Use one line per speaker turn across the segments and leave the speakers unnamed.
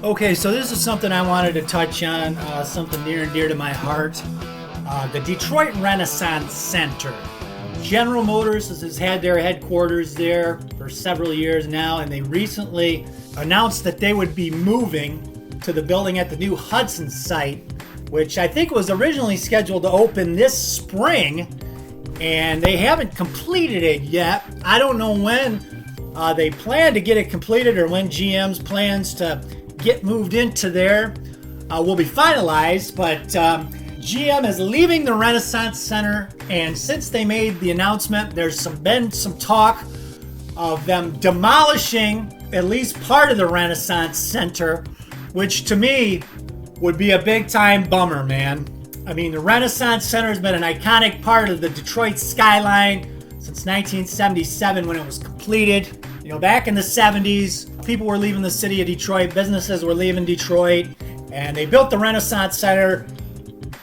Okay, so this is something I wanted to touch on, something near and dear to my heart. The Detroit Renaissance Center. General Motors has had their headquarters there for several years now, and they recently announced that they would be moving to the building at the new Hudson site, which I think was originally scheduled to open this spring, and they haven't completed it yet. I don't know when they plan to get it completed or when GM's plans to get moved into there will be finalized, but GM is leaving the Renaissance Center, and since they made the announcement, there's been some talk of them demolishing at least part of the Renaissance Center, which to me would be a big time bummer, man. I mean, the Renaissance Center has been an iconic part of the Detroit skyline since 1977 when it was completed. You know, back in the 70s, people were leaving the city of Detroit, businesses were leaving Detroit, and they built the Renaissance Center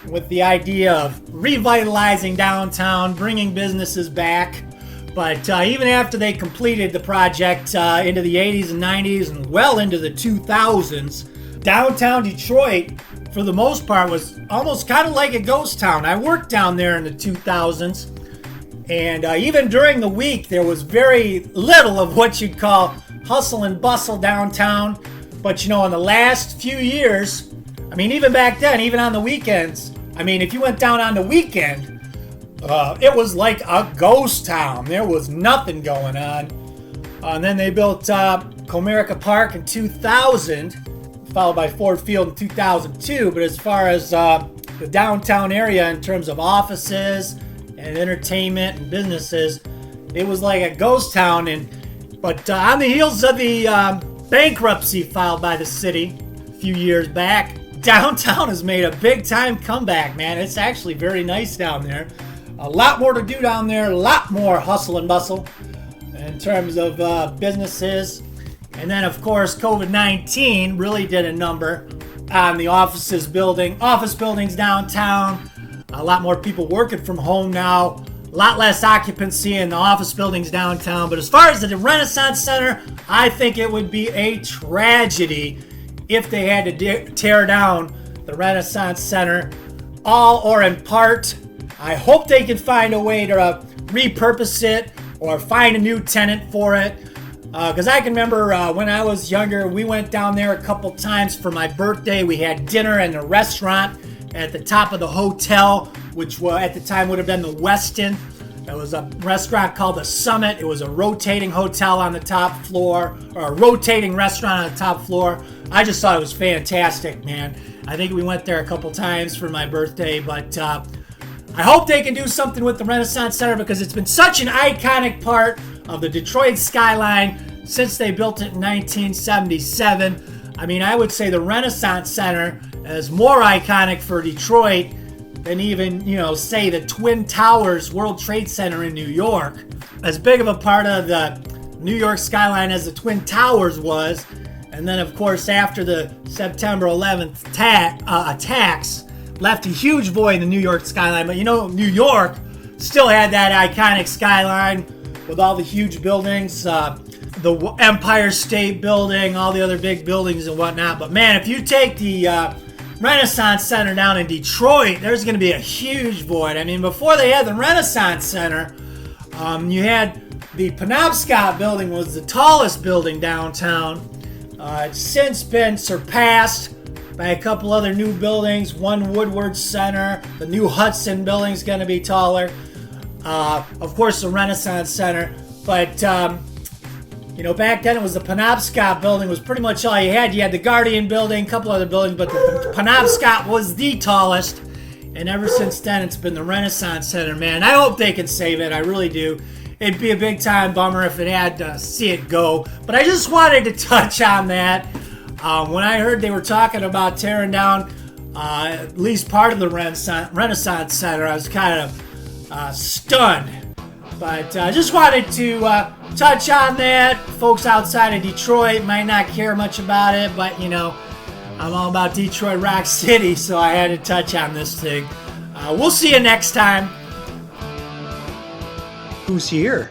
with the idea of revitalizing downtown, bringing businesses back. But even after they completed the project into the 80s and 90s and well into the 2000s, downtown Detroit, for the most part, was almost kind of like a ghost town. I worked down there in the 2000s, and even during the week, there was very little of what you'd call hustle and bustle downtown. But you know, in the last few years, I mean, even back then, even on the weekends, I mean, if you went down on the weekend, it was like a ghost town. There was nothing going on. And then they built Comerica Park in 2000, followed by Ford Field in 2002. But as far as the downtown area in terms of offices and entertainment and businesses, it was like a ghost town. But on the heels of the bankruptcy filed by the city a few years back, downtown has made a big time comeback, man. It's actually very nice down there. A lot more to do down there, a lot more hustle and bustle in terms of businesses. And then, of course, COVID-19 really did a number on the office buildings downtown. A lot more people working from home now. A lot less occupancy in the office buildings downtown. But as far as the Renaissance Center, I think it would be a tragedy if they had to tear down the Renaissance Center, all or in part. I hope they can find a way to repurpose it or find a new tenant for it. Because I can remember when I was younger, we went down there a couple times for my birthday. We had dinner in the restaurant at the top of the hotel, which at the time would have been the Westin. It was a restaurant called the Summit. It was a rotating hotel on the top floor, or a rotating restaurant on the top floor. I just thought it was fantastic, man. I think we went there a couple times for my birthday, but I hope they can do something with the Renaissance Center because it's been such an iconic part of the Detroit skyline since they built it in 1977. I mean, I would say the Renaissance Center is more iconic for Detroit than even, you know, say the Twin Towers World Trade Center in New York. As big of a part of the New York skyline as the Twin Towers was. And then, of course, after the September 11th attacks, left a huge void in the New York skyline. But, you know, New York still had that iconic skyline with all the huge buildings, the Empire State Building, all the other big buildings and whatnot. But, man, if you take the Renaissance Center down in Detroit, there's going to be a huge void. I mean, before they had the Renaissance Center, you had the Penobscot Building was the tallest building downtown. It's since been surpassed by a couple other new buildings. One Woodward Center, the new Hudson Building is going to be taller. Of course, the Renaissance Center. But, you know, back then it was the Penobscot Building was pretty much all you had. You had the Guardian Building, a couple other buildings, but the Penobscot was the tallest. And ever since then, it's been the Renaissance Center, man. I hope they can save it. I really do. It'd be a big time bummer if it had to see it go. But I just wanted to touch on that. When I heard they were talking about tearing down at least part of the Renaissance Center, I was kind of stunned. But I just wanted to touch on that. Folks outside of Detroit might not care much about it, but, you know, I'm all about Detroit Rock City, so I had to touch on this thing. We'll see you next time. Who's here?